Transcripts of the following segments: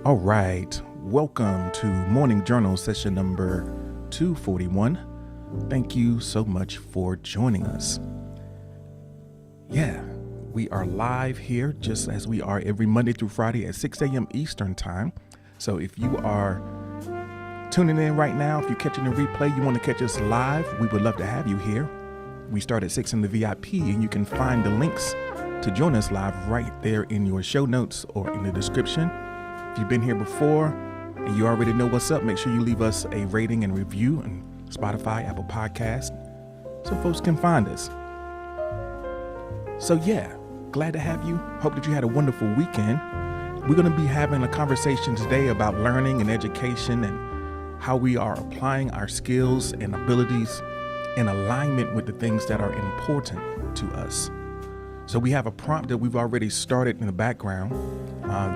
All right, welcome to Morning Journal session number 241. Thank you so much for joining us. Yeah, we are live here just as we are every Monday through Friday at 6 a.m. Eastern time. So if you are tuning in right now, if you're catching the replay, you want to catch us live, we would love to have you here. We start at 6 in the VIP, and you can find the links to join us live right there in your show notes or in the description. If you've been here before and you already know what's up, make sure you leave us a rating and review on Spotify, Apple Podcast, so folks can find us. So yeah, glad to have you. Hope that you had a wonderful weekend. We're going to be having a conversation today about learning and education and how we are applying our skills and abilities in alignment with the things that are important to us. So we have a prompt that we've already started in the background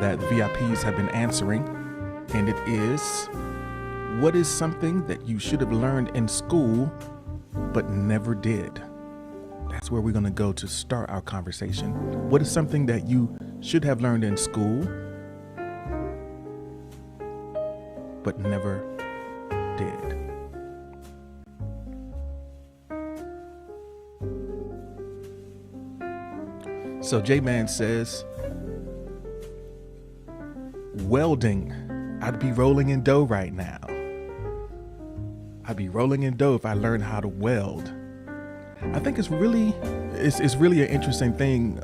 that the VIPs have been answering. And it is, what is something that you should have learned in school but never did? That's where we're going to go to start our conversation. What is something that you should have learned in school but never did? So J-Man says, welding. I'd be rolling in dough right now. I'd be rolling in dough if I learned how to weld. I think it's really an interesting thing.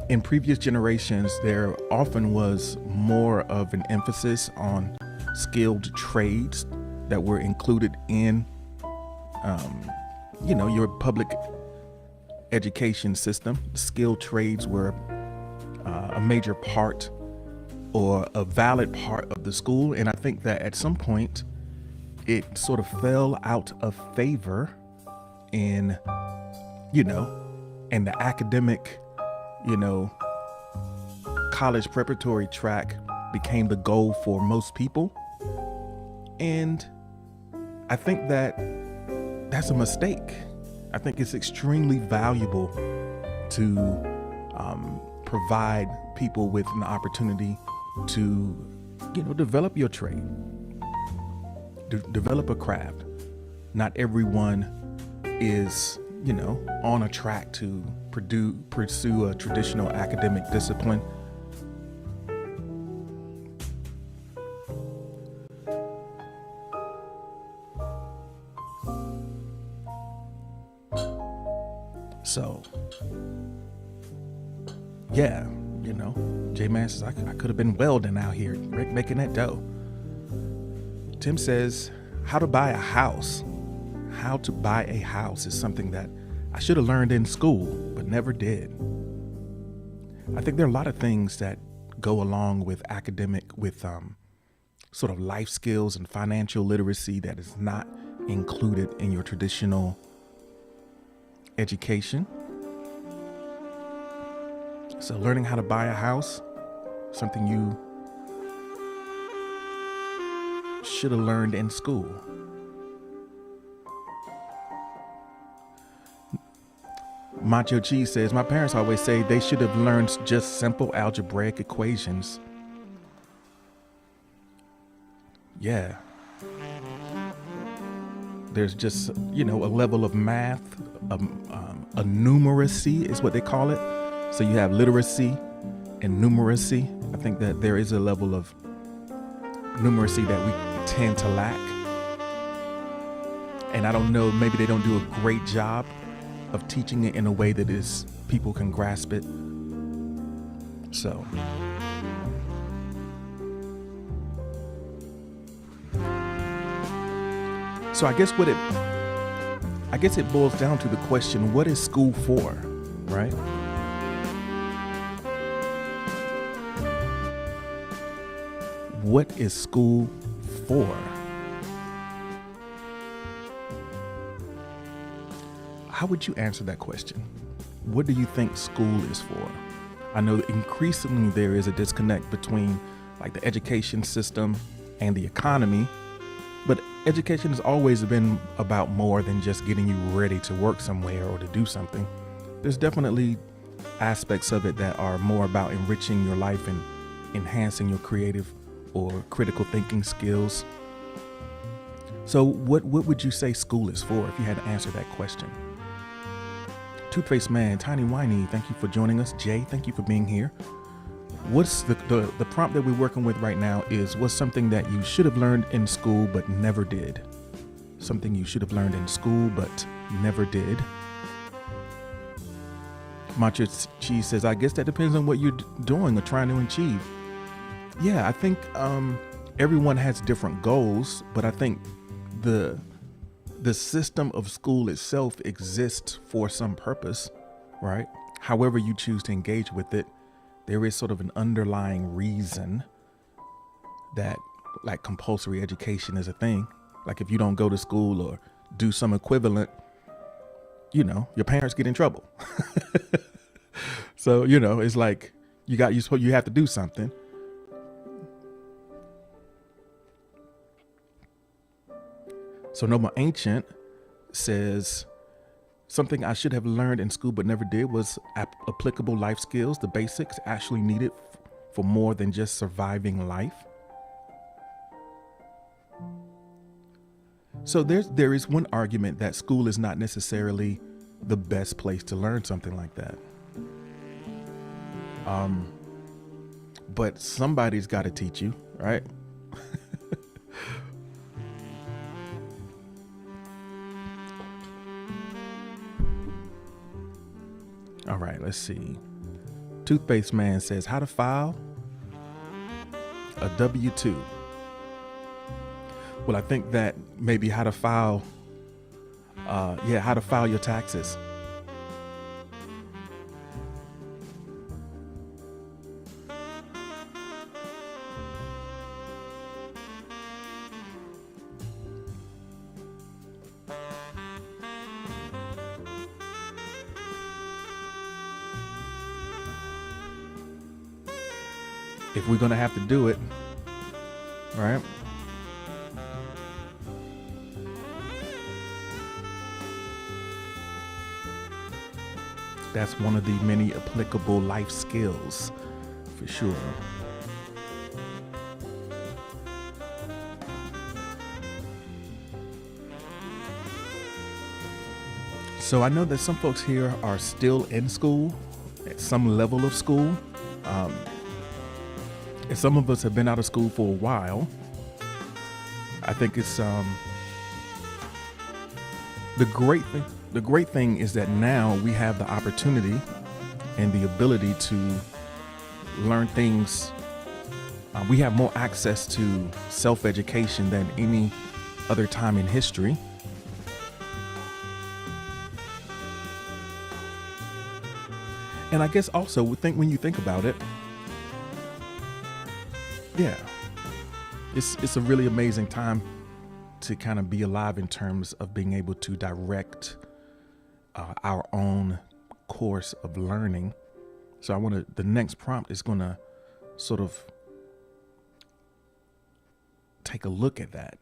In previous generations, there often was more of an emphasis on skilled trades that were included in, your public education system. Skilled trades were a major part or a valid part of the school. And I think that at some point it sort of fell out of favor in the academic, college preparatory track became the goal for most people. And I think that that's a mistake. I think it's extremely valuable to provide people with an opportunity to, develop your trade, develop a craft. Not everyone is, on a track to pursue a traditional academic discipline. So, yeah, J-Man says, I could have been welding out here, making that dough. Tim says, how to buy a house. How to buy a house is something that I should have learned in school, but never did. I think there are a lot of things that go along with with sort of life skills and financial literacy that is not included in your traditional education. So learning how to buy a house, something you should have learned in school. Macho Cheese says, my parents always say they should have learned just simple algebraic equations. Yeah. There's just, a level of math, a numeracy is what they call it. So you have literacy and numeracy. I think that there is a level of numeracy that we tend to lack. And I don't know, maybe they don't do a great job of teaching it in a way that is people can grasp it. So I guess it boils down to the question, what is school for, right? What is school for? How would you answer that question? What do you think school is for? I know that increasingly there is a disconnect between like the education system and the economy, but education has always been about more than just getting you ready to work somewhere or to do something. There's definitely aspects of it that are more about enriching your life and enhancing your creative or critical thinking skills. So what would you say school is for if you had to answer that question? Toothpaste Man, Tiny Whiny, thank you for joining us. Jay, thank you for being here. What's the prompt that we're working with right now is, what's something that you should have learned in school but never did? Something you should have learned in school but never did. Macho Cheese says, I guess that depends on what you're doing or trying to achieve. Yeah, I think everyone has different goals, but I think the system of school itself exists for some purpose, right? However you choose to engage with it, there is sort of an underlying reason that, like, compulsory education is a thing. Like, if you don't go to school or do some equivalent, your parents get in trouble. So, it's like you have to do something. So Noma Ancient says, something I should have learned in school but never did was applicable life skills, the basics actually needed for more than just surviving life. So there is one argument that school is not necessarily the best place to learn something like that. But somebody's got to teach you, right? All right, let's see. Toothpaste Man says, how to file a W-2. Well, I think that maybe how to file your taxes. If we're going to have to do it, right? That's one of the many applicable life skills, for sure. So I know that some folks here are still in school, at some level of school. And some of us have been out of school for a while. I think it's the great thing is that now we have the opportunity and the ability to learn things. We have more access to self-education than any other time in history. And I guess also when you think about it, yeah, it's a really amazing time to kind of be alive in terms of being able to direct our own course of learning. So the next prompt is going to sort of take a look at that.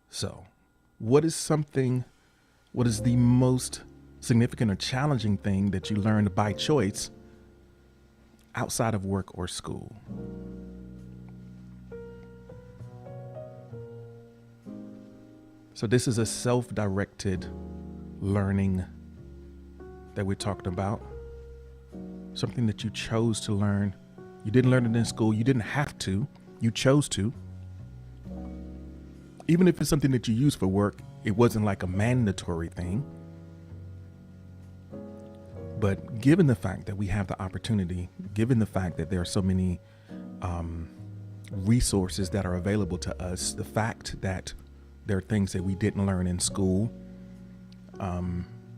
So what is the most significant or challenging thing that you learned by choice outside of work or school? So this is a self-directed learning that we talked about. Something that you chose to learn. You didn't learn it in school. You didn't have to. You chose to. Even if it's something that you use for work, it wasn't like a mandatory thing. But given the fact that we have the opportunity, given the fact that there are so many resources that are available to us, the fact that there are things that we didn't learn in school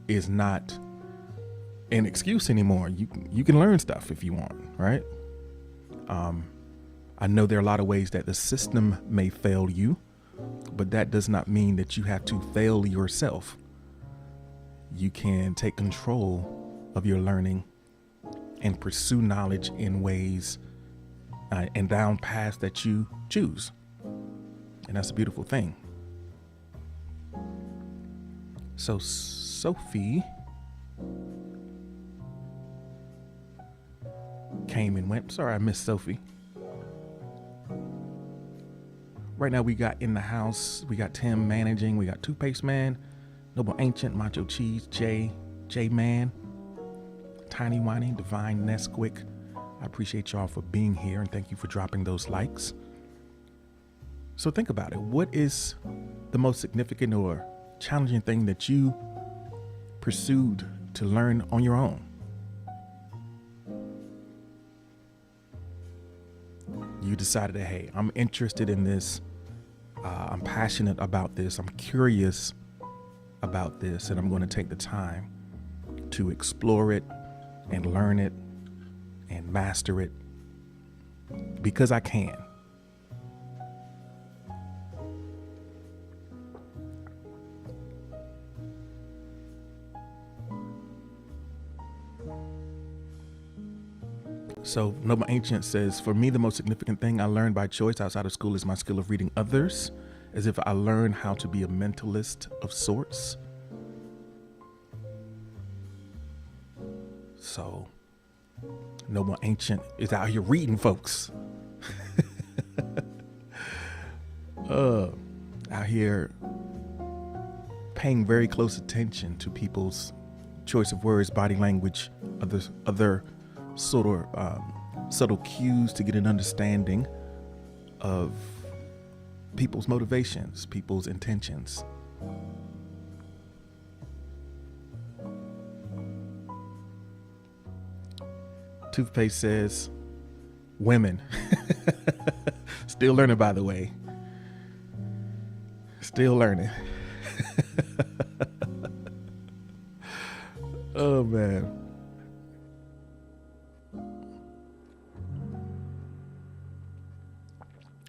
is not an excuse anymore. You can learn stuff if you want, right? I know there are a lot of ways that the system may fail you, but that does not mean that you have to fail yourself. You can take control of your learning and pursue knowledge in ways and down paths that you choose. And that's a beautiful thing. So Sophie came and went. Sorry, I missed Sophie. Right now we got in the house, we got Tim managing, we got Toothpaste Man, Noble Ancient, Macho Cheese, J Man, Tiny Whiny, Divine Nesquick. I appreciate y'all for being here and thank you for dropping those likes. So think about it. What is the most significant or challenging thing that you pursued to learn on your own? You decided that, hey, I'm interested in this. I'm passionate about this. I'm curious about this, and I'm going to take the time to explore it and learn it and master it because I can. So Noble Ancient says, for me, the most significant thing I learned by choice outside of school is my skill of reading others, as if I learned how to be a mentalist of sorts. So Noble Ancient is out here reading folks. Out here paying very close attention to people's choice of words, body language, other sort of subtle cues to get an understanding of people's motivations, people's intentions. Toothpaste says, women. Still learning, by the way. Still learning. Oh, man.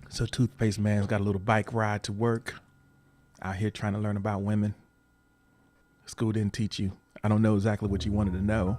So Toothpaste Man's got a little bike ride to work. Out here trying to learn about women. School didn't teach you. I don't know exactly what you wanted to know.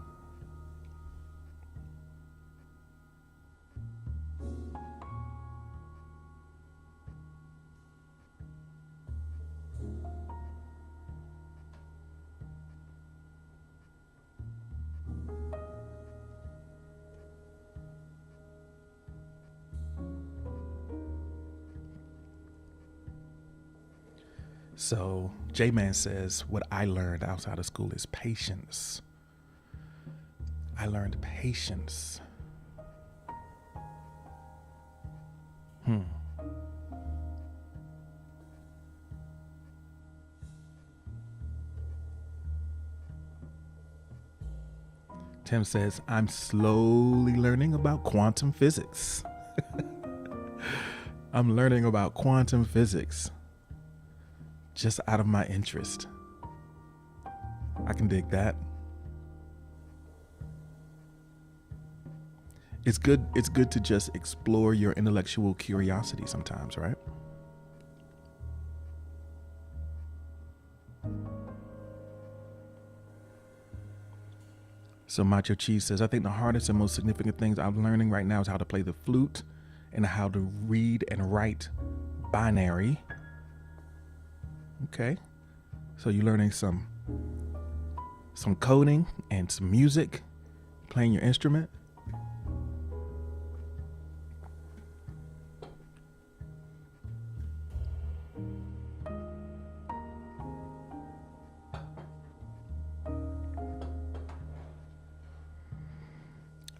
So J-Man says, what I learned outside of school is patience. I learned patience. Tim says, I'm slowly learning about quantum physics. I'm learning about quantum physics. Just out of my interest. I can dig that. It's good to just explore your intellectual curiosity sometimes, right? So Macho Cheese says, I think the hardest and most significant things I'm learning right now is how to play the flute and how to read and write binary. Okay, so you're learning some coding and some music, playing your instrument.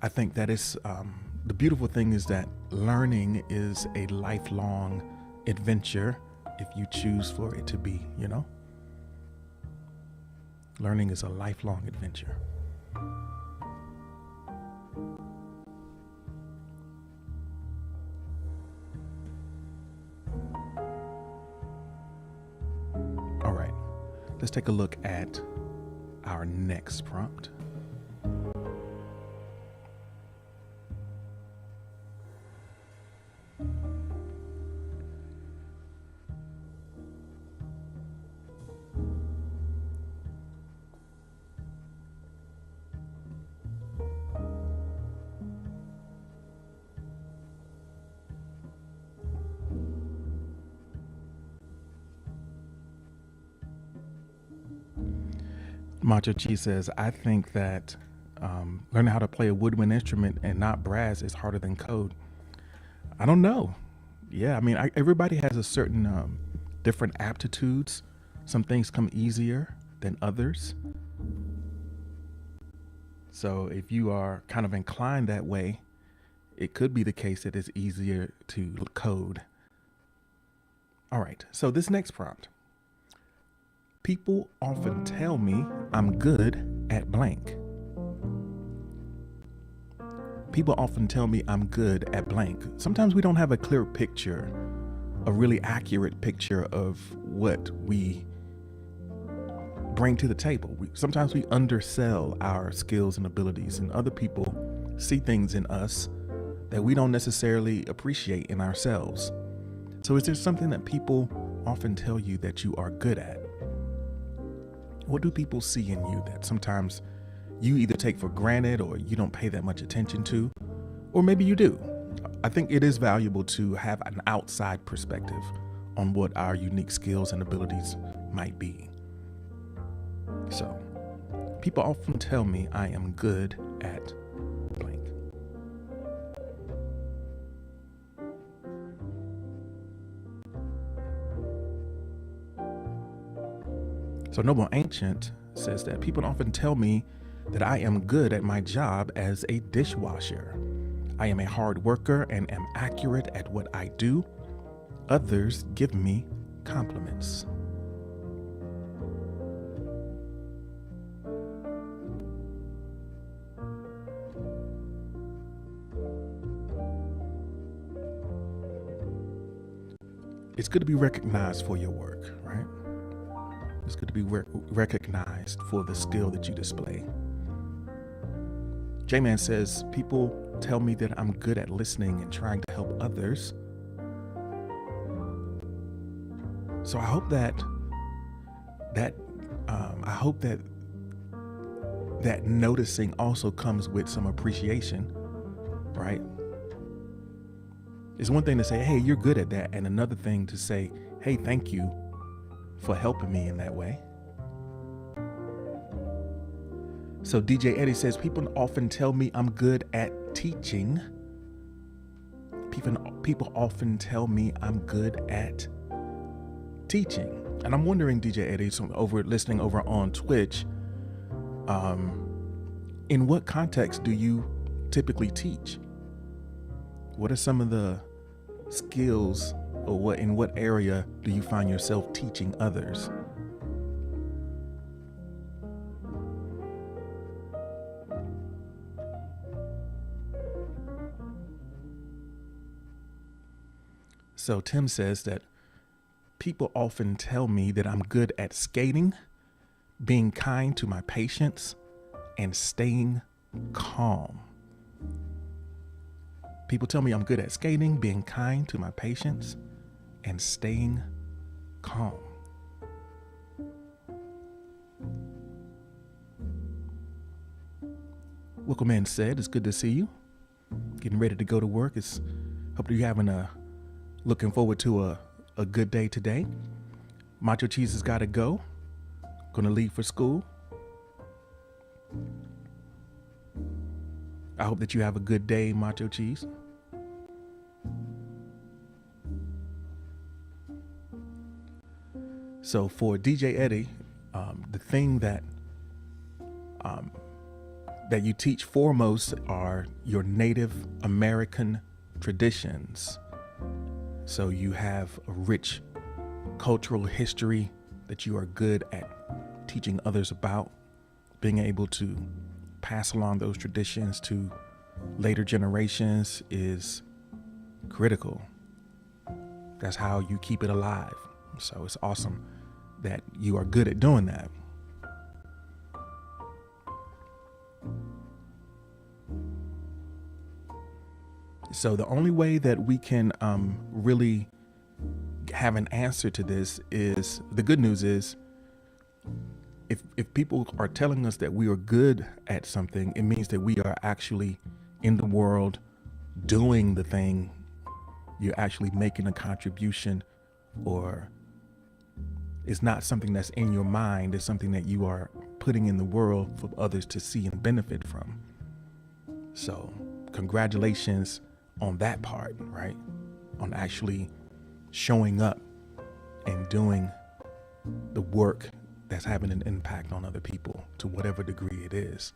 I think that is the beautiful thing is that learning is a lifelong adventure. If you choose for it to be, you know, learning is a lifelong adventure. All right, let's take a look at our next prompt. Macho Chi says, I think that Learning how to play a woodwind instrument and not brass is harder than code. I don't know. Yeah, I mean, everybody has a certain different aptitudes. Some things come easier than others. So if you are kind of inclined that way, it could be the case that it's easier to code. All right, so this next prompt. People often tell me I'm good at blank. People often tell me I'm good at blank. Sometimes we don't have a clear picture, a really accurate picture of what we bring to the table. Sometimes we undersell our skills and abilities, and other people see things in us that we don't necessarily appreciate in ourselves. So is there something that people often tell you that you are good at? What do people see in you that sometimes you either take for granted or you don't pay that much attention to, or maybe you do? I think it is valuable to have an outside perspective on what our unique skills and abilities might be. So, people often tell me I am good at blank. So Noble Ancient says that people often tell me that I am good at my job as a dishwasher. I am a hard worker and am accurate at what I do. Others give me compliments. It's good to be recognized for your work, right? It's good to be recognized for the skill that you display. J-Man says, people tell me that I'm good at listening and trying to help others. So I hope that noticing also comes with some appreciation, right? It's one thing to say, hey, you're good at that. And another thing to say, hey, thank you for helping me in that way. So DJ Eddie says, people often tell me I'm good at teaching. People often tell me I'm good at teaching. And I'm wondering, DJ Eddie, listening over on Twitch, in what context do you typically teach? What are some of the skills, or in what area do you find yourself teaching others? So Tim says that people often tell me that I'm good at skating, being kind to my patients, and staying calm. People tell me I'm good at skating, being kind to my patients, and staying calm. Welcome in said, it's good to see you. Getting ready to go to work. Hope you're looking forward to a good day today. Macho Cheese has got to go. Gonna leave for school. I hope that you have a good day, Macho Cheese. So for DJ Eddie, the thing that you teach foremost are your Native American traditions. So you have a rich cultural history that you are good at teaching others about, being able to pass along those traditions to later generations is critical. That's how you keep it alive. So it's awesome that you are good at doing that. So the only way that we can really have an answer to this is, the good news is, if people are telling us that we are good at something, it means that we are actually in the world doing the thing. You're actually making a contribution, or it's not something that's in your mind. It's something that you are putting in the world for others to see and benefit from. So congratulations on that part, right? On actually showing up and doing the work that's having an impact on other people to whatever degree it is.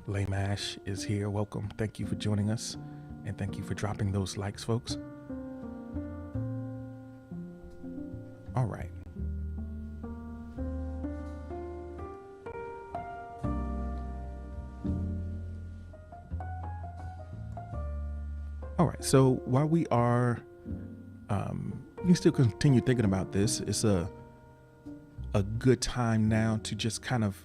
Laymash is here. Welcome. Thank you for joining us. And thank you for dropping those likes, folks. All right. All right. So while we are, you can still continue thinking about this. It's a good time now to just kind of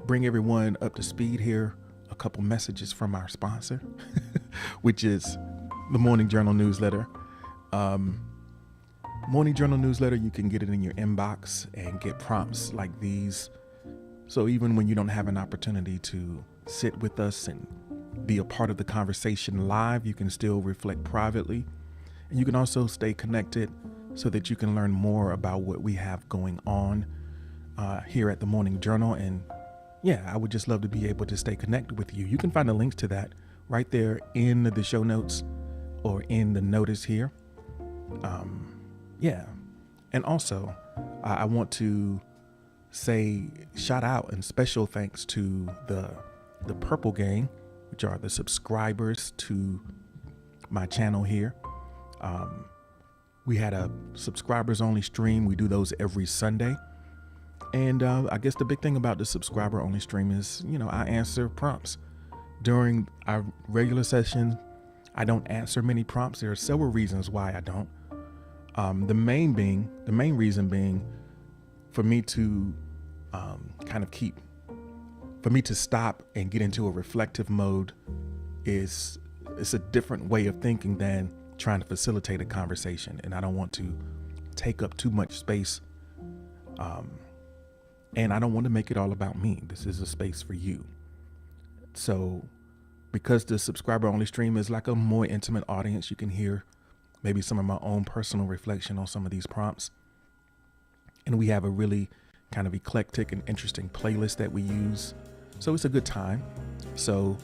bring everyone up to speed here. A couple messages from our sponsor, which is the Morning Journal newsletter. Morning Journal newsletter, you can get it in your inbox and get prompts like these. So even when you don't have an opportunity to sit with us and be a part of the conversation live, you can still reflect privately. And you can also stay connected so that you can learn more about what we have going on here at the Morning Journal. And yeah, I would just love to be able to stay connected with you. You can find the links to that right there in the show notes or in the notice here. Yeah. And also, I want to say shout out and special thanks to the Purple Gang, which are the subscribers to my channel here. We had a subscribers only stream. We do those every Sunday. And I guess the big thing about the subscriber only stream is, I answer prompts. During our regular session, I don't answer many prompts. There are several reasons why I don't. The main reason being for me to for me to stop and get into a reflective mode it's a different way of thinking than trying to facilitate a conversation. And I don't want to take up too much space. And I don't want to make it all about me. This is a space for you. So because the subscriber only stream is like a more intimate audience, you can hear maybe some of my own personal reflection on some of these prompts. And we have a really kind of eclectic and interesting playlist that we use. So it's a good time. So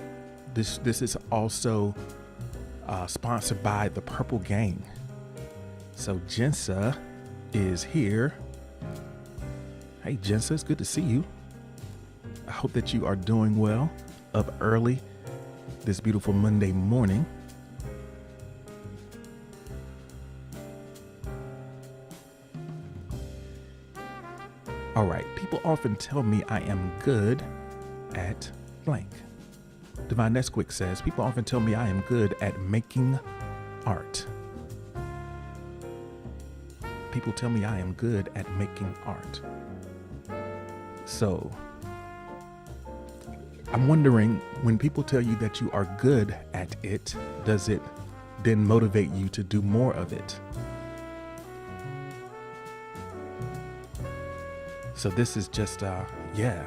this is also sponsored by the Purple Gang. So Jensa is here. Hey Jensa, it's good to see you. I hope that you are doing well, up early this beautiful Monday morning. All right, people often tell me I am good at blank. Divine Nesquik says, people often tell me I am good at making art. People tell me I am good at making art. So I'm wondering, when people tell you that you are good at it, does it then motivate you to do more of it? So this is just, yeah.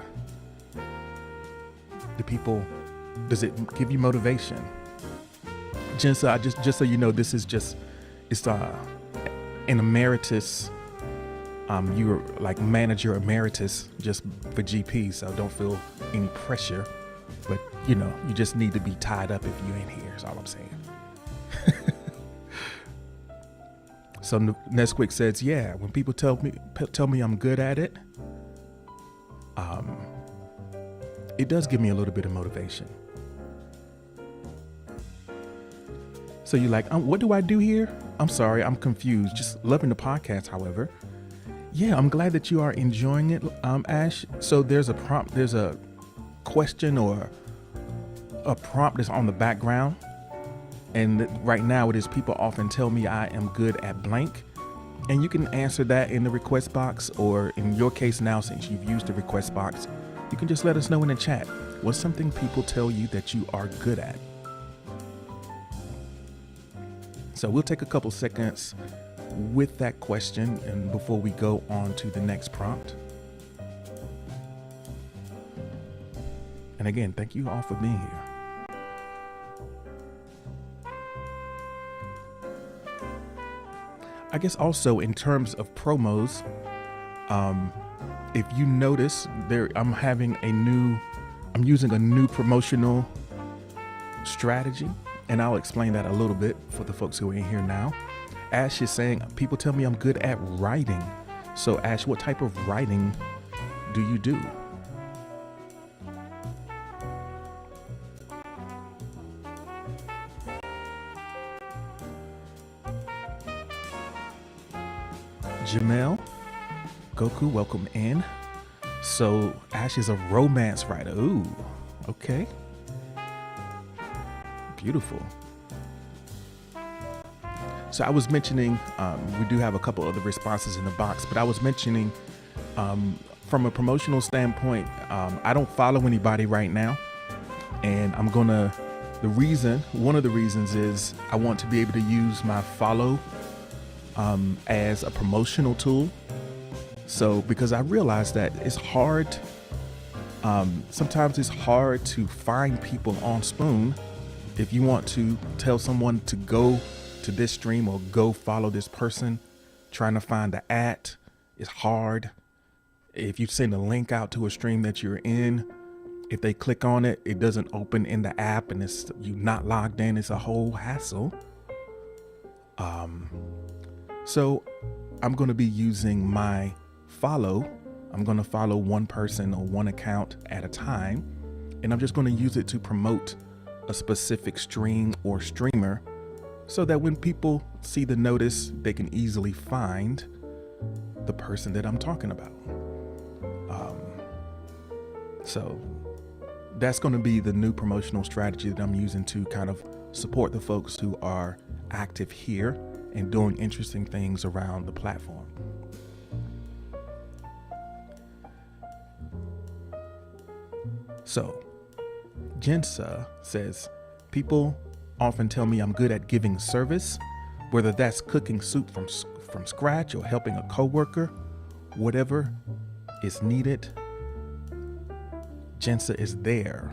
Does it give you motivation? Jensa, just so you know, this is just, it's an emeritus, you're like manager emeritus just for GP, so don't feel any pressure, but you just need to be tied up if you ain't here, is all I'm saying. So Nesquik says, yeah, when people tell me I'm good at it, it does give me a little bit of motivation. So you're like, what do I do here? I'm sorry, I'm confused. Just loving the podcast, however. Yeah, I'm glad that you are enjoying it, Ash. So there's a prompt, there's a question or a prompt that's on the background. And right now it is, people often tell me I am good at blank. And you can answer that in the request box, or in your case now, since you've used the request box, you can just let us know in the chat. What's something people tell you that you are good at? So we'll take a couple seconds with that question and before we go on to the next prompt. And again, thank you all for being here. I guess also in terms of promos, if you notice there, I'm using a new promotional strategy, and I'll explain that a little bit for the folks who are in here now. Ash is saying, people tell me I'm good at writing. So Ash, what type of writing do you do? Jamel, Goku, welcome in. So Ash is a romance writer. Ooh, okay. Beautiful. So I was mentioning, we do have a couple other responses in the box, but I was mentioning from a promotional standpoint, I don't follow anybody right now. And one of the reasons is I want to be able to use my follow as a promotional tool. So because I realize that it's hard, sometimes it's hard to find people on Spoon. If you want to tell someone to go to this stream or go follow this person, trying to find the @ is hard. If you send a link out to a stream that you're in, if they click on it, it doesn't open in the app and you're not logged in. It's a whole hassle. So I'm going to be using my follow. I'm going to follow one person or one account at a time, and I'm just going to use it to promote a specific stream or streamer so that when people see the notice, they can easily find the person that I'm talking about. So that's going to be the new promotional strategy that I'm using to kind of support the folks who are active here and doing interesting things around the platform. So Jensa says, people often tell me I'm good at giving service, whether that's cooking soup from scratch or helping a coworker, whatever is needed. Jensa is there.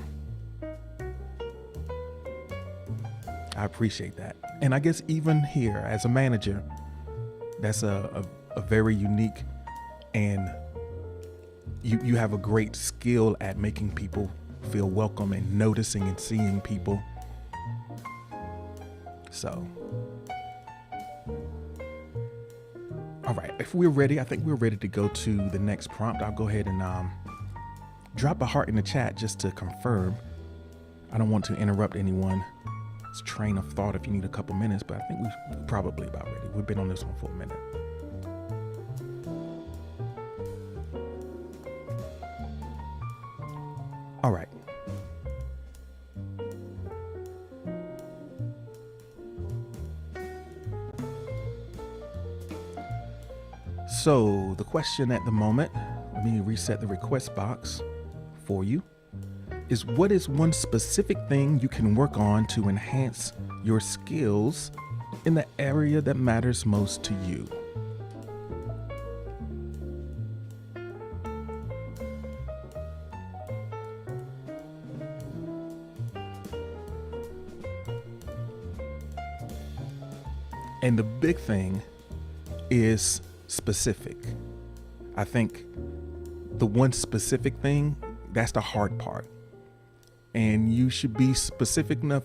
I appreciate that. And I guess even here as a manager, that's a very unique, and you have a great skill at making people feel welcome and noticing and seeing people. So, all right, if we're ready, I think we're ready to go to the next prompt. I'll go ahead and drop a heart in the chat just to confirm. I don't want to interrupt anyone's train of thought if you need a couple minutes, but I think we're probably about ready. We've been on this one for a minute. All right. So the question at the moment, let me reset the request box for you, is what is one specific thing you can work on to enhance your skills in the area that matters most to you? And the big thing is specific. I think the one specific thing, that's the hard part. And you should be specific enough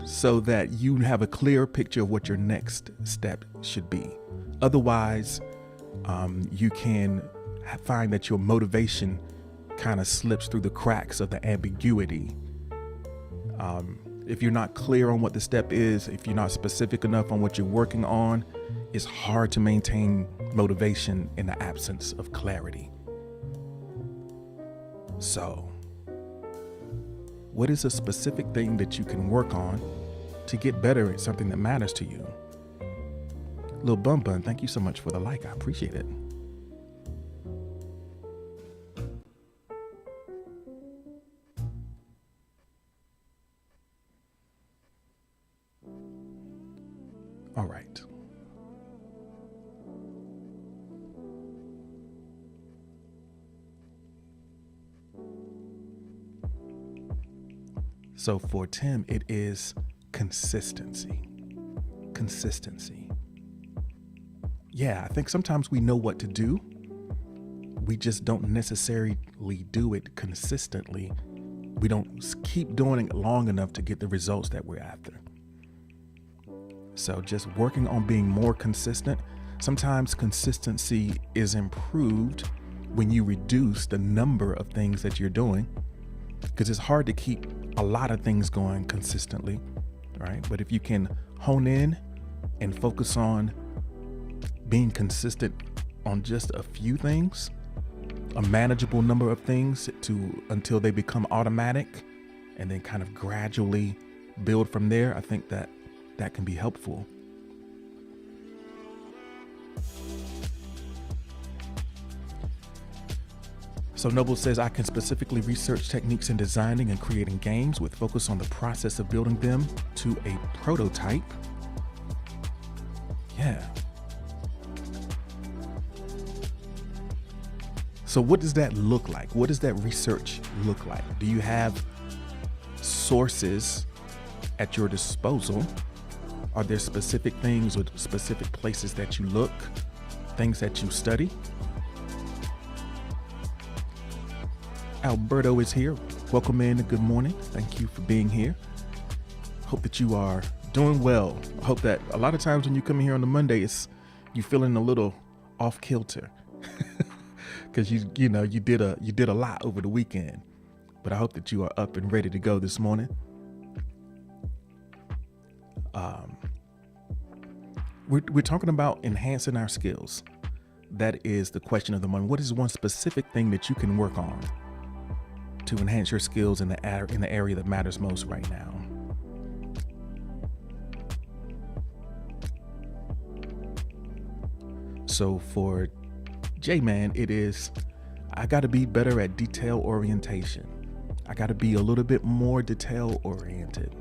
so that you have a clear picture of what your next step should be. Otherwise, you can find that your motivation kind of slips through the cracks of the ambiguity. If you're not clear on what the step is, if you're not specific enough on what you're working on, it's hard to maintain motivation in the absence of clarity. So, what is a specific thing that you can work on to get better at something that matters to you? Lil Bun Bun, thank you so much for the like. I appreciate it. All right. So for Tim, it is consistency. Consistency. I think sometimes we know what to do. We just don't necessarily do it consistently. We don't keep doing it long enough to get the results that we're after. So just working on being more consistent. Sometimes consistency is improved when you reduce the number of things that you're doing, because it's hard to keep a lot of things going consistently, right? But if you can hone in and focus on being consistent on just a few things, a manageable number of things until they become automatic, and then kind of gradually build from there, I think that can be helpful. So Noble says, I can specifically research techniques in designing and creating games with focus on the process of building them to a prototype. Yeah. So what does that look like? What does that research look like? Do you have sources at your disposal? Are there specific things or specific places that you look, things that you study? Alberto is here. Welcome in and good morning. Thank you for being here. Hope that you are doing well. I hope that a lot of times when you come in here on the Monday, you feeling a little off kilter because you did a lot over the weekend. But I hope that you are up and ready to go this morning. We're talking about enhancing our skills. That is the question of the morning. What is one specific thing that you can work on to enhance your skills in the area that matters most right now? So for J-Man, it is, I got to be better at detail orientation. I got to be a little bit more detail oriented.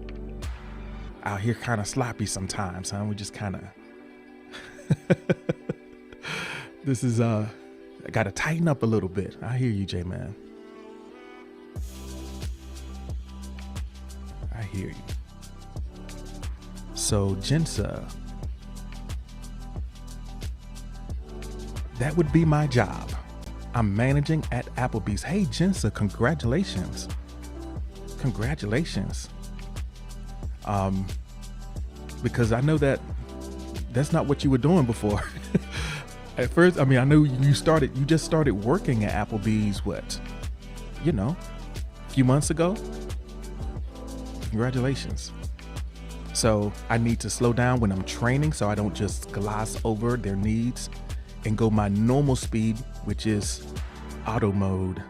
Out here kind of sloppy sometimes, huh? We just kind of, this is, I got to tighten up a little bit. I hear you, J-Man. I hear you. So Jensa, that would be my job. I'm managing at Applebee's. Hey, Jensa, congratulations. Congratulations. Because I know that's not what you were doing before. At first, I mean, I know you just started working at Applebee's, a few months ago. Congratulations. So I need to slow down when I'm training so I don't just gloss over their needs and go my normal speed, which is auto mode.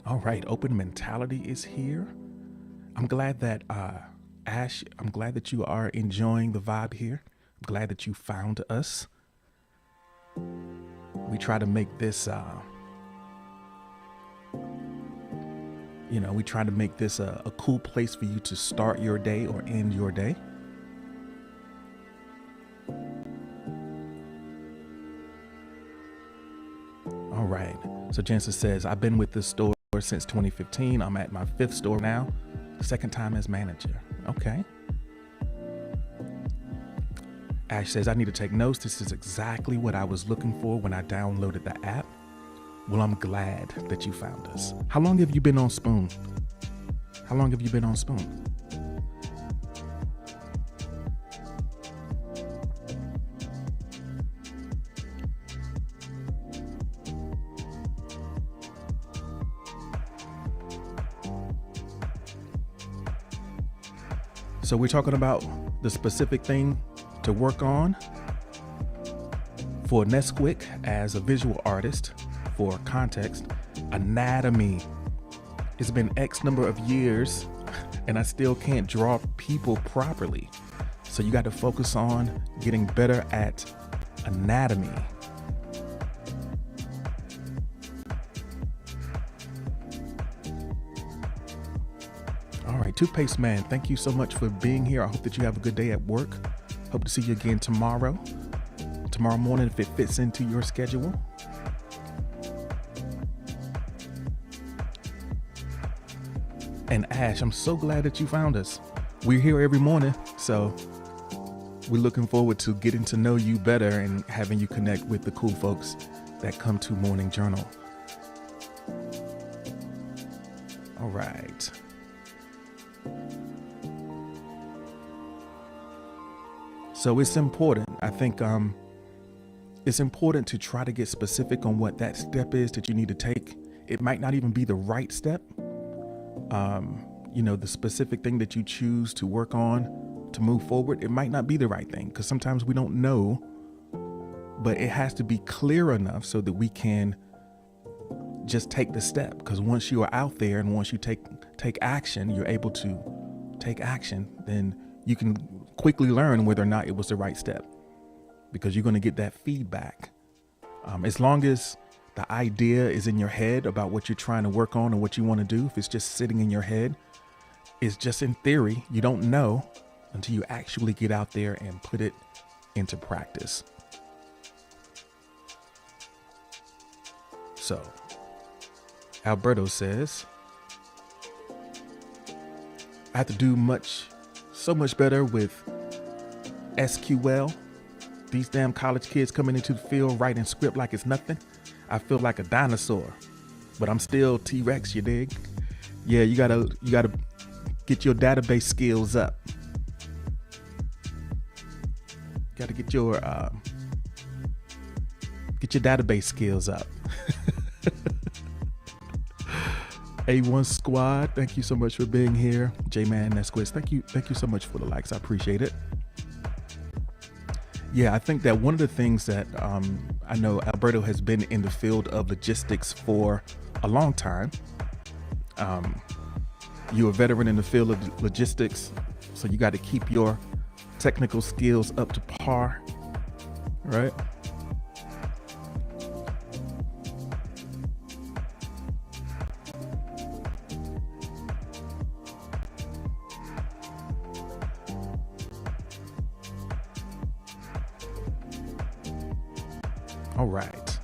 All right, open mentality is here. I'm glad that Ash, I'm glad that you are enjoying the vibe here. I'm glad that you found us. We try to make this we try to make this a cool place for you to start your day or end your day. All right. So Jansen says, I've been with this store since 2015. I'm at my 5th store now. Second time as manager. Okay. Ash says, I need to take notes. This is exactly what I was looking for when I downloaded the app. Well, I'm glad that you found us. How long have you been on Spoon? How long have you been on Spoon? So we're talking about the specific thing to work on for Nesquik as a visual artist. For context, anatomy. It's been X number of years and I still can't draw people properly. So you got to focus on getting better at anatomy. All right, Toothpaste Man, thank you so much for being here. I hope that you have a good day at work. Hope to see you again tomorrow morning if it fits into your schedule. And Ash, I'm so glad that you found us. We're here every morning, so we're looking forward to getting to know you better and having you connect with the cool folks that come to Morning Journal. All right. So it's important. I think it's important to try to get specific on what that step is that you need to take. It might not even be the right step. The specific thing that you choose to work on to move forward, it might not be the right thing because sometimes we don't know, but it has to be clear enough so that we can just take the step. Because once you are out there and once you take action, you're able to take action, then you can quickly learn whether or not it was the right step, because you're going to get that feedback. As long as the idea is in your head about what you're trying to work on and what you want to do, if it's just sitting in your head, it's just in theory. You don't know until you actually get out there and put it into practice. So, Alberto says, I have to do so much better with SQL. These damn college kids coming into the field writing script like it's nothing. I feel like a dinosaur, but I'm still T-Rex, you dig? Yeah, you gotta get your database skills up. Gotta get your database skills up. A1 Squad, thank you so much for being here. J-Man Nesquist, thank you so much for the likes. I appreciate it. Yeah, I think that one of the things that I know Alberto has been in the field of logistics for a long time. You're a veteran in the field of logistics, so you got to keep your technical skills up to par, right? All right.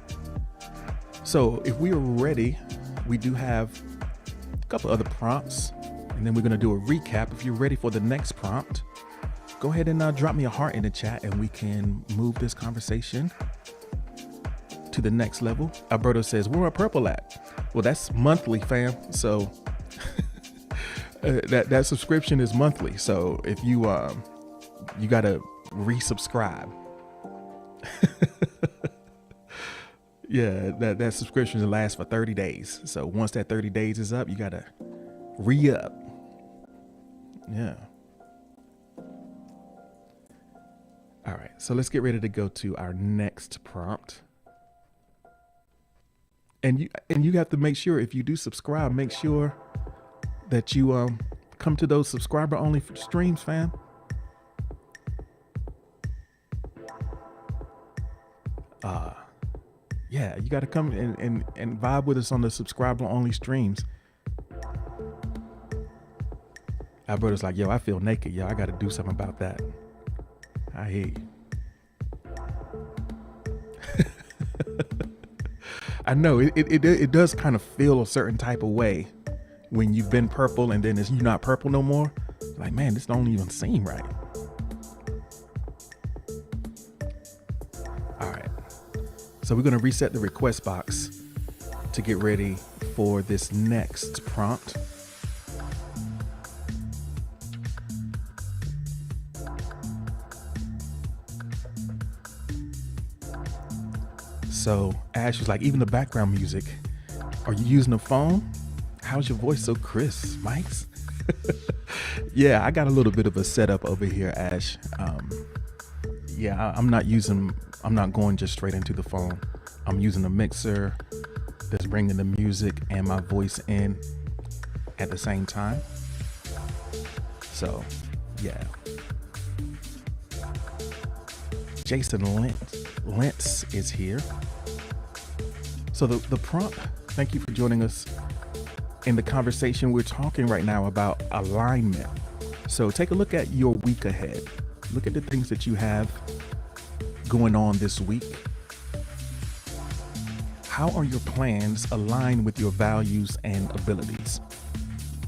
So if we are ready, we do have a couple other prompts, and then we're going to do a recap. If you're ready for the next prompt, go ahead and drop me a heart in the chat and we can move this conversation to the next level. Alberto says, where are Purple at? Well, that's monthly, fam. So that subscription is monthly. So if you got to resubscribe. Yeah, that subscription lasts for 30 days. So once that 30 days is up, you got to re-up. Yeah. All right, so let's get ready to go to our next prompt. And you have to make sure, if you do subscribe, make sure that you come to those subscriber only streams, fam. Yeah, you got to come and vibe with us on the subscriber only streams. Alberto's like, yo, I feel naked, yo. I got to do something about that. I hear you. I know it does kind of feel a certain type of way when you've been purple and then you're not purple no more. Like, man, this don't even seem right. All right. So we're going to reset the request box to get ready for this next prompt. So Ash was like, even the background music, are you using a phone? How's your voice so crisp, Mikes? Yeah, I got a little bit of a setup over here, Ash. Yeah, I'm not going just straight into the phone. I'm using a mixer that's bringing the music and my voice in at the same time. So, yeah. Jason Lentz is here. So the prompt, thank you for joining us in the conversation. We're talking right now about alignment. So take a look at your week ahead. Look at the things that you have going on this week. How are your plans aligned with your values and abilities?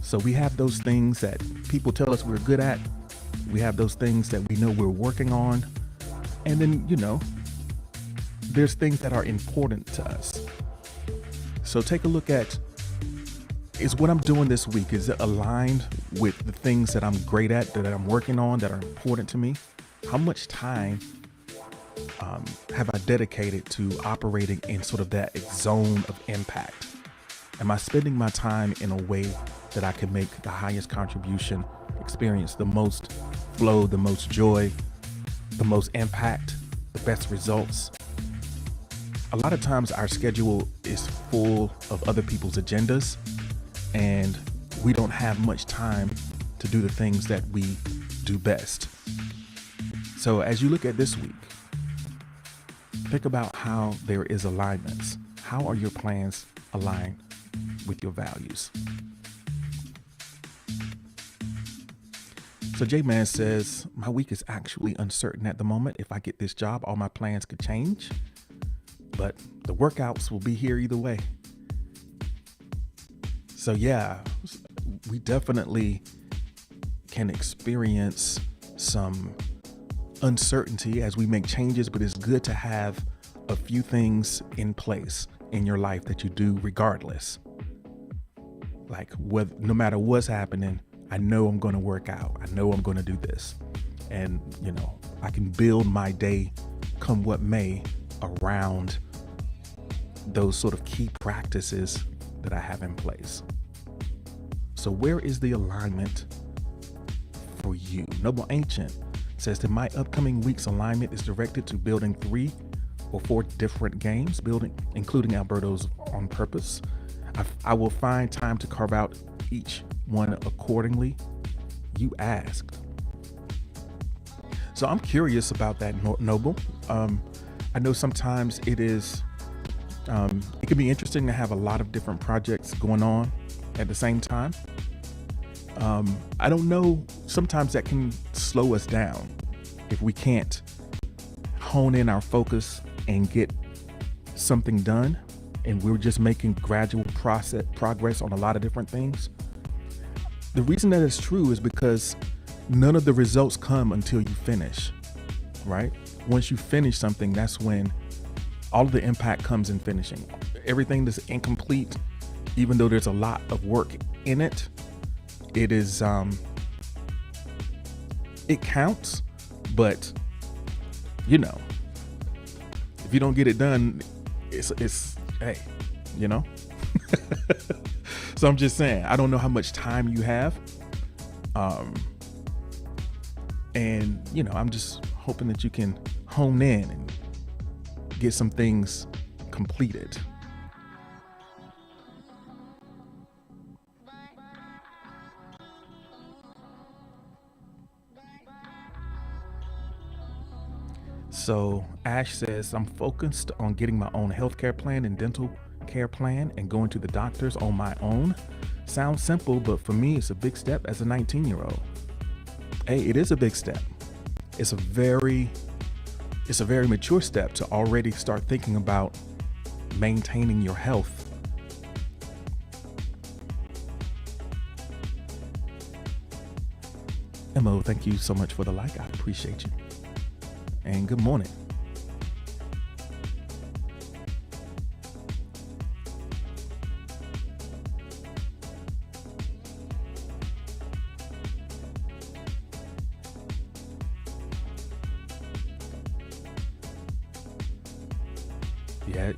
So we have those things that people tell us we're good at. We have those things that we know we're working on. And then, there's things that are important to us. So take a look at, is what I'm doing this week, is it aligned with the things that I'm great at, that I'm working on, that are important to me? How much time have I dedicated to operating in sort of that zone of impact? Am I spending my time in a way that I can make the highest contribution, experience the most flow, the most joy, the most impact, the best results? A lot of times our schedule is full of other people's agendas, and we don't have much time to do the things that we do best. So as you look at this week, think about how there is alignments. How are your plans aligned with your values? So J-Man says, my week is actually uncertain at the moment. If I get this job, all my plans could change, but the workouts will be here either way. So yeah, we definitely can experience some uncertainty as we make changes, but it's good to have a few things in place in your life that you do regardless. Like, no matter what's happening, I know I'm going to work out. I know I'm going to do this. And, I can build my day, come what may, around those sort of key practices that I have in place. So where is the alignment for you? Noble Ancient says that my upcoming week's alignment is directed to building 3 or 4 different games, including Alberto's On Purpose. I will find time to carve out each one accordingly. You asked. So I'm curious about that, Noble. I know sometimes it can be interesting to have a lot of different projects going on at the same time. I don't know, sometimes that can slow us down if we can't hone in our focus and get something done, and we're just making gradual progress on a lot of different things. The reason that is true is because none of the results come until you finish, right? Once you finish something, that's when all of the impact comes in finishing. Everything that's incomplete, even though there's a lot of work in it, it is, it counts, but if you don't get it done, it's hey, So I'm just saying, I don't know how much time you have. And I'm just hoping that you can hone in and get some things completed. So Ash says, I'm focused on getting my own healthcare plan and dental care plan and going to the doctors on my own. Sounds simple, but for me, it's a big step as a 19-year-old. Hey, it is a big step. It's a very mature step to already start thinking about maintaining your health. Mo, thank you so much for the like. I appreciate you. And good morning.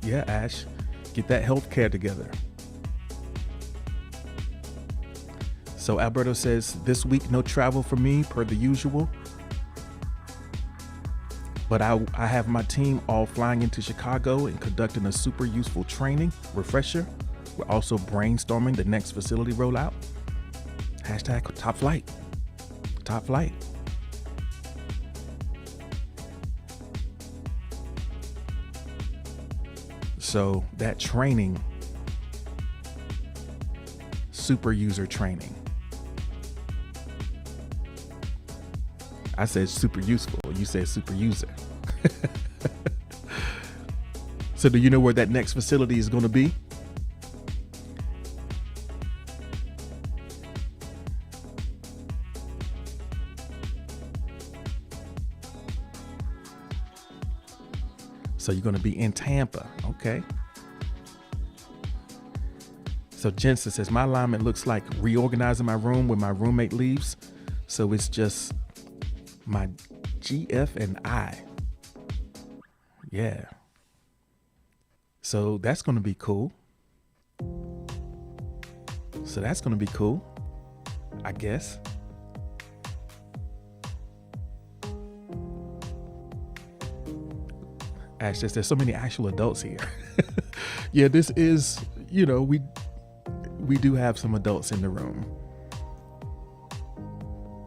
Yeah, Ash, get that health care together. So Alberto says, this week, no travel for me per the usual. But I have my team all flying into Chicago and conducting a super useful training refresher. We're also brainstorming the next facility rollout. Hashtag top flight. Top flight. So that training, super user training. I said super useful. You said super user. So do you know where that next facility is going to be? So you're going to be in Tampa. Okay. So Jensen says, my alignment looks like reorganizing my room when my roommate leaves. So it's just my GF and I. Yeah. So that's going to be cool. So that's going to be cool, I guess. Ash says, there's so many actual adults here. Yeah, this is, we do have some adults in the room.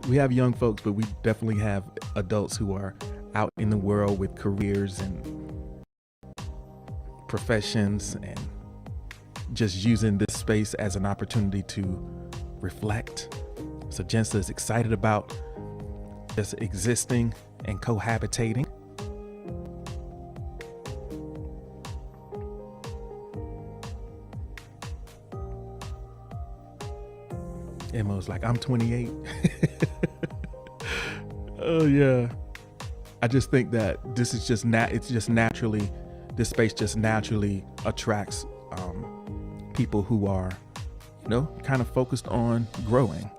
We have young folks, but we definitely have adults who are out in the world with careers and professions and just using this space as an opportunity to reflect. So Jensa is excited about just existing and cohabitating. Emma's like, I'm 28. Oh yeah. I just think that this is just this space just naturally attracts people who are, kind of focused on growing,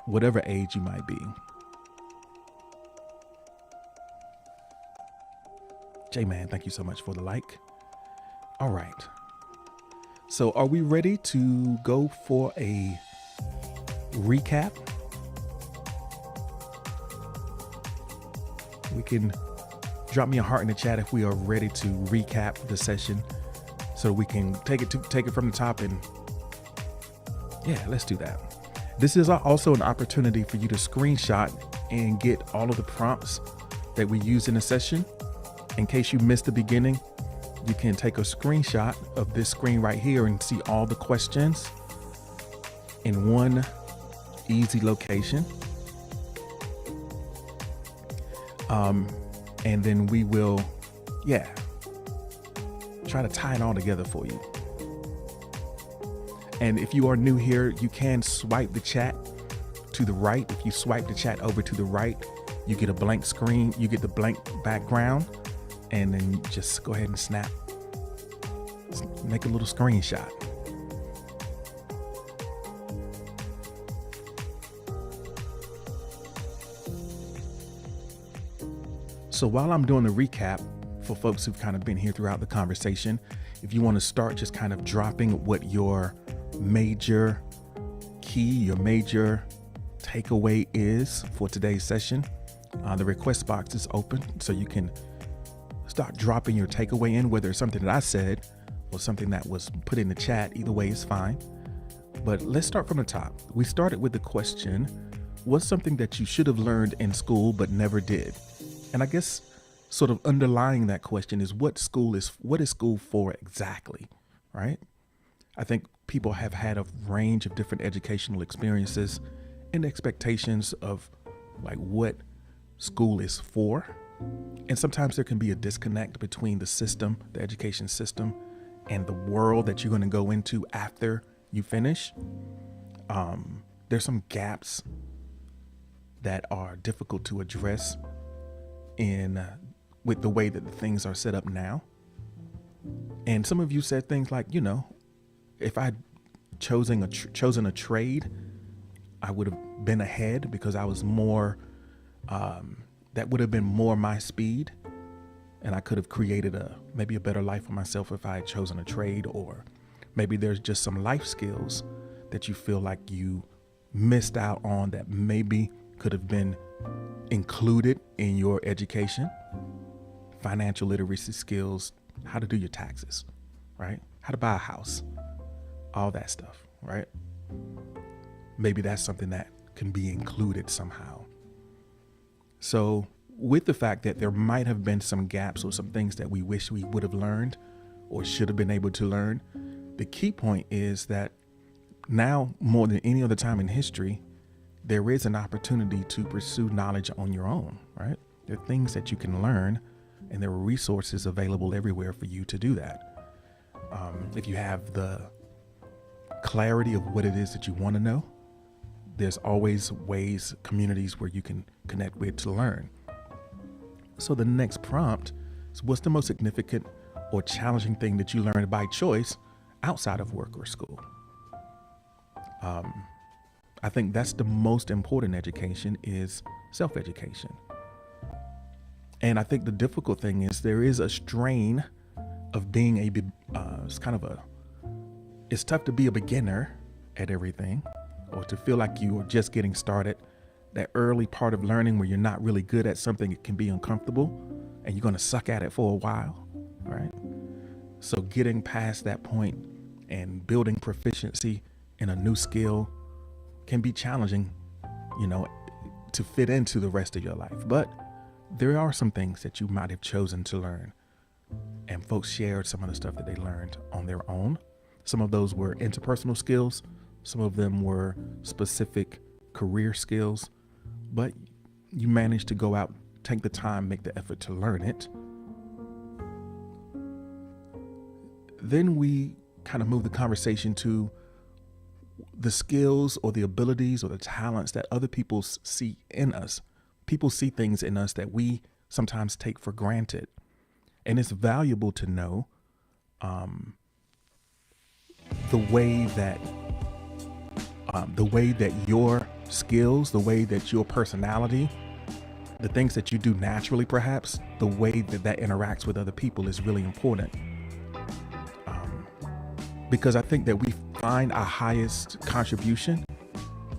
whatever age you might be. J-Man, thank you so much for the like. All right. So are we ready to go for a recap? We can drop me a heart in the chat if we are ready to recap the session so we can take it from the top. And yeah, let's do that. This is also an opportunity for you to screenshot and get all of the prompts that we use in the session. In case you missed the beginning, you can take a screenshot of this screen right here and see all the questions in one easy location. And then we will, try to tie it all together for you. And if you are new here, you can swipe the chat to the right. If you swipe the chat over to the right, you get a blank screen, you get the blank background, and then you just go ahead and snap, make a little screenshot. So while I'm doing the recap for folks who've kind of been here throughout the conversation, if you want to start just kind of dropping what your major key, your major takeaway is for today's session, the request box is open, so you can start dropping your takeaway in, whether it's something that I said or something that was put in the chat. Either way is fine. But let's start from the top. We started with the question, what's something that you should have learned in school but never did? And I guess sort of underlying that question is what is school for exactly, right? I think people have had a range of different educational experiences and expectations of like what school is for. And sometimes there can be a disconnect between the system, the education system, and the world that you're going to go into after you finish. There's some gaps that are difficult to address with the way that the things are set up now. And some of you said things like, if I'd chosen a trade, I would have been ahead because I was more, that would have been more my speed. And I could have created maybe a better life for myself if I had chosen a trade. Or maybe there's just some life skills that you feel like you missed out on that maybe could have been included in your education. Financial literacy skills, how to do your taxes, right? How to buy a house, all that stuff, right? Maybe that's something that can be included somehow. So with the fact that there might have been some gaps or some things that we wish we would have learned or should have been able to learn, the key point is that now more than any other time in history, there is an opportunity to pursue knowledge on your own, right? There are things that you can learn, and there are resources available everywhere for you to do that. If you have the clarity of what it is that you want to know, there's always communities where you can connect with to learn. So the next prompt is, what's the most significant or challenging thing that you learned by choice outside of work or school? I think that's the most important education, is self-education. And I think the difficult thing is there is a strain of being it's tough to be a beginner at everything, or to feel like you are just getting started. That early part of learning where you're not really good at something, it can be uncomfortable and you're going to suck at it for a while, right? So getting past that point and building proficiency in a new skill can be challenging, to fit into the rest of your life. But there are some things that you might have chosen to learn, and folks shared some of the stuff that they learned on their own. Some of those were interpersonal skills. Some of them were specific career skills, but you managed to go out, take the time, make the effort to learn it. Then we kind of move the conversation to the skills or the abilities or the talents that other people see in us. People see things in us that we sometimes take for granted. And it's valuable to know the way that your skills, the way that your personality, the things that you do naturally, perhaps, the way that interacts with other people is really important. Because I think that we find our highest contribution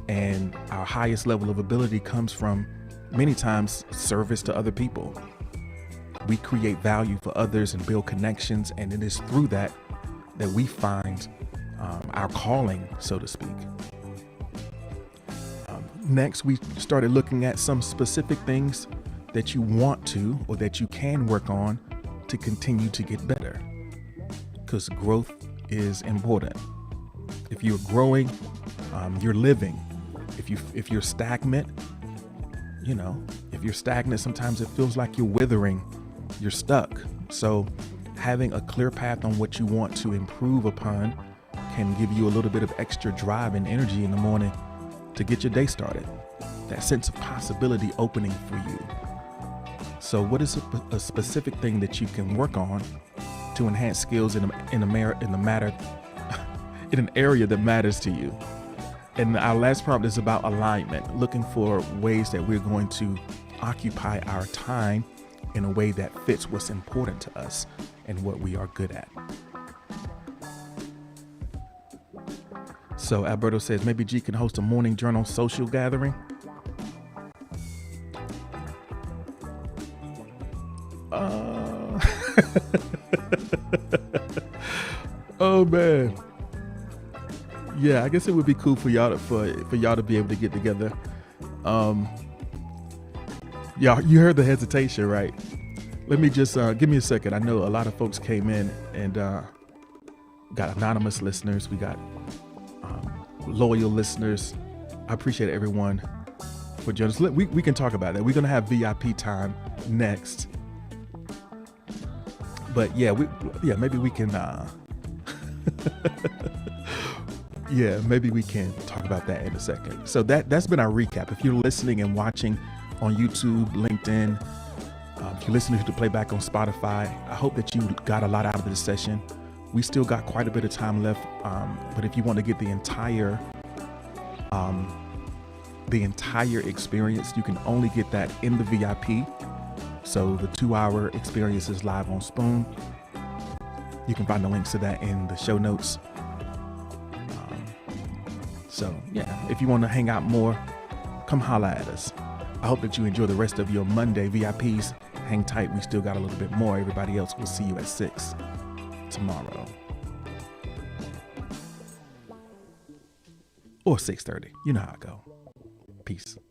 and our highest level of ability comes from, many times, service to other people. We create value for others and build connections, and it is through that we find our calling, so to speak. Next, we started looking at some specific things that you want to, or that you can work on to continue to get better, because growth is important. If you're growing, you're living. If you're stagnant, if you're stagnant, sometimes it feels like you're withering, you're stuck. So having a clear path on what you want to improve upon can give you a little bit of extra drive and energy in the morning to get your day started. That sense of possibility opening for you. So what is a specific thing that you can work on to enhance skills in an area that matters to you? And our last prompt is about alignment, looking for ways that we're going to occupy our time in a way that fits what's important to us and what we are good at. So Alberto says, maybe G can host a morning journal social gathering. Oh man. Yeah, I guess it would be cool for y'all to be able to get together. Yeah, you heard the hesitation, right? Let me just give me a second. I know a lot of folks came in and got anonymous listeners. We got loyal listeners. I appreciate everyone for joining us. We can talk about that. We're gonna have VIP time next. But maybe we can. Maybe we can talk about that in a second. So that's been our recap. If you're listening and watching on YouTube, LinkedIn, if you're listening to the playback on Spotify, I hope that you got a lot out of this session. We still got quite a bit of time left, but if you want to get the entire experience, you can only get that in the VIP. So the 2-hour experience is live on Spoon. You can find the links to that in the show notes. If you want to hang out more, come holla at us. I hope that you enjoy the rest of your Monday. VIPs, hang tight. We still got a little bit more. Everybody else, we'll see you at 6 tomorrow. Or 6:30. You know how I go. Peace.